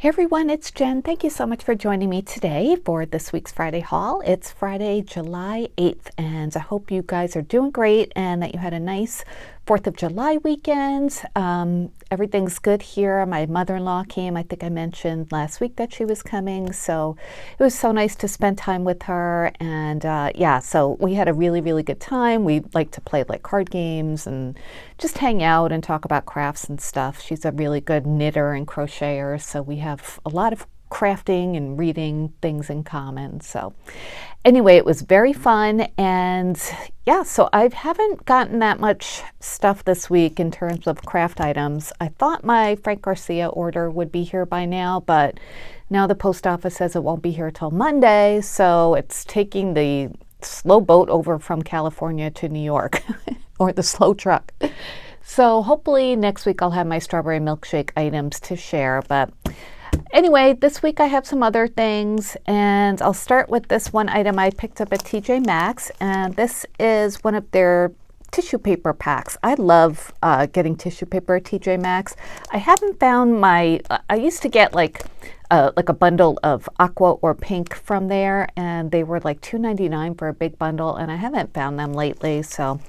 Hey everyone, it's Jen. Thank you so much for joining me today for this week's Friday haul. It's Friday, July 8th, and I hope you guys are doing great and that you had a nice 4th of July weekend. Everything's good here. My mother-in-law came. I think I mentioned last week that she was coming, so it was so nice to spend time with her. And yeah, so we had a really, really good time. We like to play like card games and just hang out and talk about crafts and stuff. She's a really good knitter and crocheter, so we have a lot of crafting and reading things in common. So anyway, it was very fun. And yeah, so I haven't gotten that much stuff this week in terms of craft items. I thought my Frank Garcia order would be here by now, but now the post office says it won't be here till Monday. So it's taking the slow boat over from California to New York or the slow truck. So hopefully next week I'll have my strawberry milkshake items to share. But anyway, this week I have some other things, and I'll start with this one item I picked up at TJ Maxx, and this is one of their tissue paper packs. I love getting tissue paper at TJ Maxx. I haven't found I used to get like a bundle of aqua or pink from there, and they were like $2.99 for a big bundle, and I haven't found them lately, so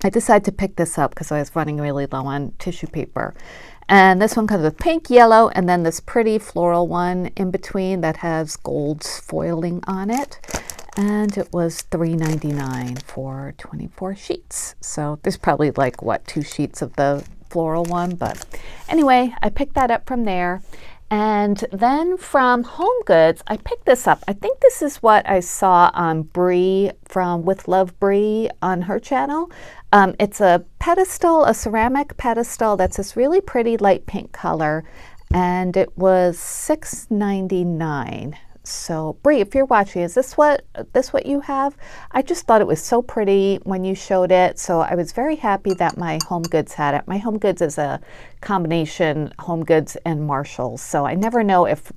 I decided to pick this up because I was running really low on tissue paper. And this one comes with pink, yellow, and then this pretty floral one in between that has gold foiling on it. And it was $3.99 for 24 sheets. So there's probably like, what, 2 sheets of the floral one. But anyway, I picked that up from there. And then from Home Goods, I picked this up. I think this is what I saw on Bree from With Love Bree on her channel. It's a pedestal, a ceramic pedestal that's this really pretty light pink color, and it was $6.99. So Bree, if you're watching, is this what you have? I just thought it was so pretty when you showed it, so I was very happy that my Home Goods had it. My Home Goods is a combination Home Goods and Marshalls, so I never know if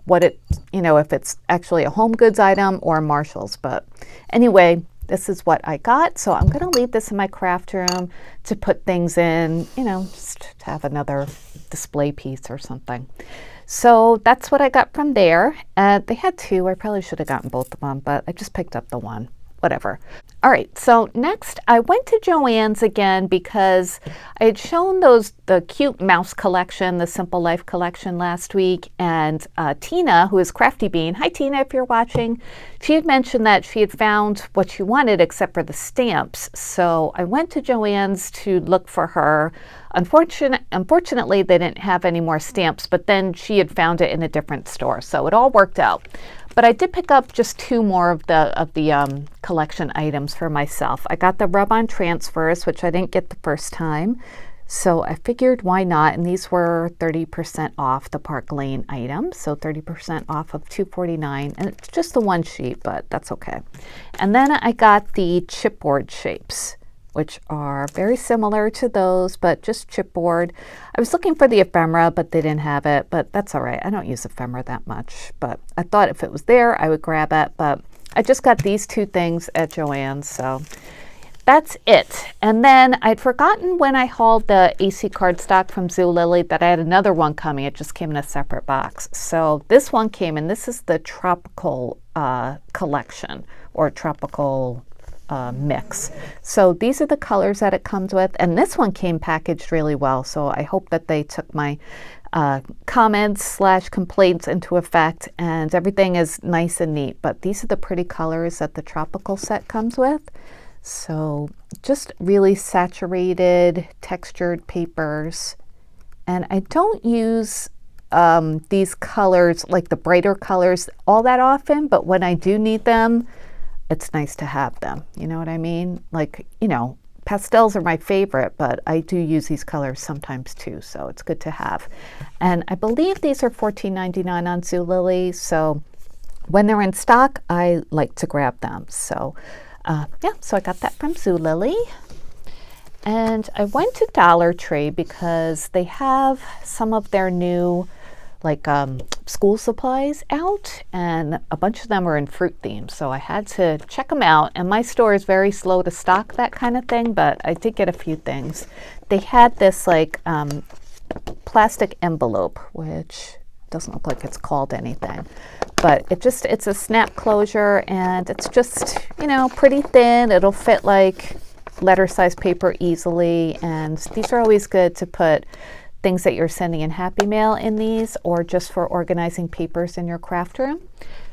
it's actually a Home Goods item or Marshalls. But anyway, this is what I got, so I'm going to leave this in my craft room to put things in, just to have another display piece or something. So that's what I got from there. They had 2. I probably should have gotten both of them, but I just picked up the one. Whatever. All right, so next I went to Joann's again because I had shown the cute mouse collection, the Simple Life collection last week, and Tina, who is Crafty Bean, hi Tina if you're watching, she had mentioned that she had found what she wanted except for the stamps. So I went to Joann's to look for her. Unfortunately, they didn't have any more stamps, but then she had found it in a different store, so it all worked out. But I did pick up just 2 more of the collection items for myself. I got the rub-on transfers, which I didn't get the first time, so I figured why not, and these were 30% off the Park Lane items, so 30% off of $2.49, and it's just the 1 sheet, but that's okay. And then I got the chipboard shapes, which are very similar to those, but just chipboard. I was looking for the ephemera, but they didn't have it, but that's all right. I don't use ephemera that much, but I thought if it was there, I would grab it. But I just got these 2 things at Joann's, so that's it. And then I'd forgotten when I hauled the AC cardstock from Zulily that I had another one coming. It just came in a separate box. So this one came, and this is the tropical collection, or tropical mix. So these are the colors that it comes with, and this one came packaged really well, so I hope that they took my comments/complaints into effect, and everything is nice and neat. But these are the pretty colors that the tropical set comes with. So just really saturated, textured papers, and I don't use these colors, like the brighter colors, all that often, but when I do need them, it's nice to have them. You know what I mean? Like, pastels are my favorite, but I do use these colors sometimes too, so it's good to have. And I believe these are $14.99 on Zulily, so when they're in stock, I like to grab them. So yeah, so I got that from Zulily. And I went to Dollar Tree because they have some of their new school supplies out, and a bunch of them are in fruit themes, so I had to check them out. And my store is very slow to stock that kind of thing, but I did get a few things. They had this plastic envelope, which Doesn't look like it's called anything. But it's a snap closure, and it's just, you know, pretty thin. It'll fit like letter size paper easily, and these are always good to put things that you're sending in Happy Mail in these, or just for organizing papers in your craft room.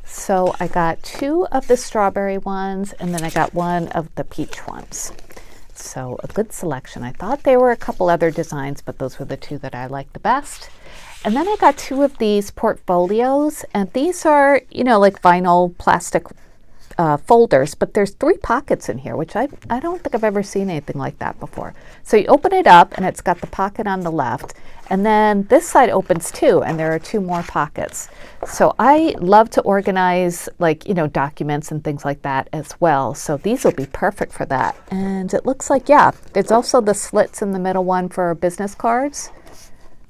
So I got 2 of the strawberry ones, and then I got 1 of the peach ones. So a good selection. I thought there were a couple other designs, but those were the 2 that I liked the best. And then I got 2 of these portfolios, and these are, you know, like vinyl plastic folders, but there's 3 pockets in here, which I don't think I've ever seen anything like that before. So you open it up, and it's got the pocket on the left, and then this side opens too, and there are 2 more pockets. So I love to organize, like, you know, documents and things like that as well. So these will be perfect for that. And it looks like, yeah, there's also the slits in the middle one for business cards.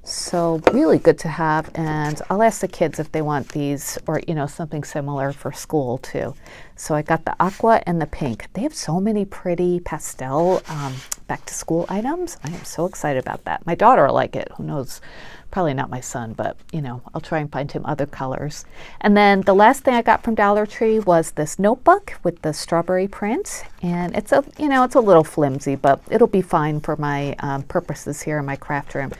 So really good to have, and I'll ask the kids if they want these, or, you know, something similar for school too. So I got the aqua and the pink. They have so many pretty pastel back to school items. I am so excited about that. My daughter will like it. Who knows? Probably not my son, but, you know, I'll try and find him other colors. And then the last thing I got from Dollar Tree was this notebook with the strawberry print. And it's a, you know, it's a little flimsy, but it'll be fine for my purposes here in my craft room.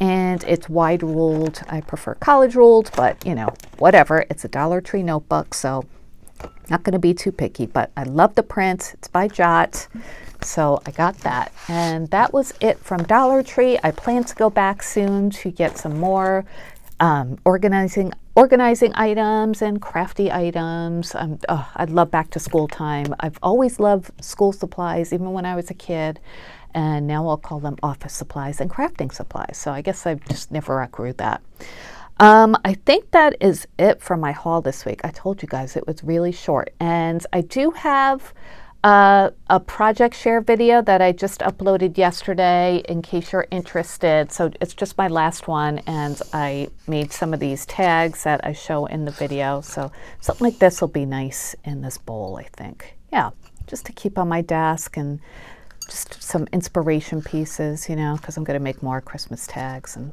And it's wide ruled. I prefer college ruled, but, you know, whatever. It's a Dollar Tree notebook, so not going to be too picky. But I love the print. It's by Jot. So I got that, and that was it from Dollar Tree. I plan to go back soon to get some more organizing items and crafty items. I love back to school time. I've always loved school supplies, even when I was a kid, and now I'll call them office supplies and crafting supplies. So I guess I've just never outgrew that. I think that is it for my haul this week. I told you guys it was really short, and I do have a project share video that I just uploaded yesterday in case you're interested. So it's just my last one, and I made some of these tags that I show in the video. So something like this will be nice in this bowl, I think. Yeah, just to keep on my desk, and just some inspiration pieces, you know, because I'm going to make more Christmas tags and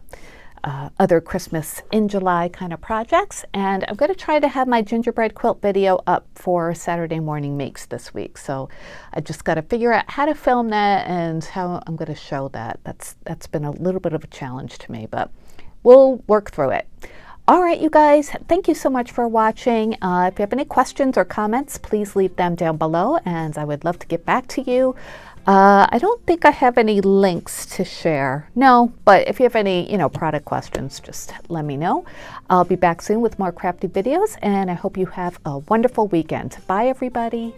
other Christmas in July kind of projects. And I'm going to try to have my gingerbread quilt video up for Saturday morning makes this week. So I just got to figure out how to film that and how I'm going to show that. That's been a little bit of a challenge to me, but we'll work through it. All right, you guys, thank you so much for watching. If you have any questions or comments, please leave them down below, and I would love to get back to you. I don't think I have any links to share. No, but if you have any, you know, product questions, just let me know. I'll be back soon with more crafty videos, and I hope you have a wonderful weekend. Bye, everybody.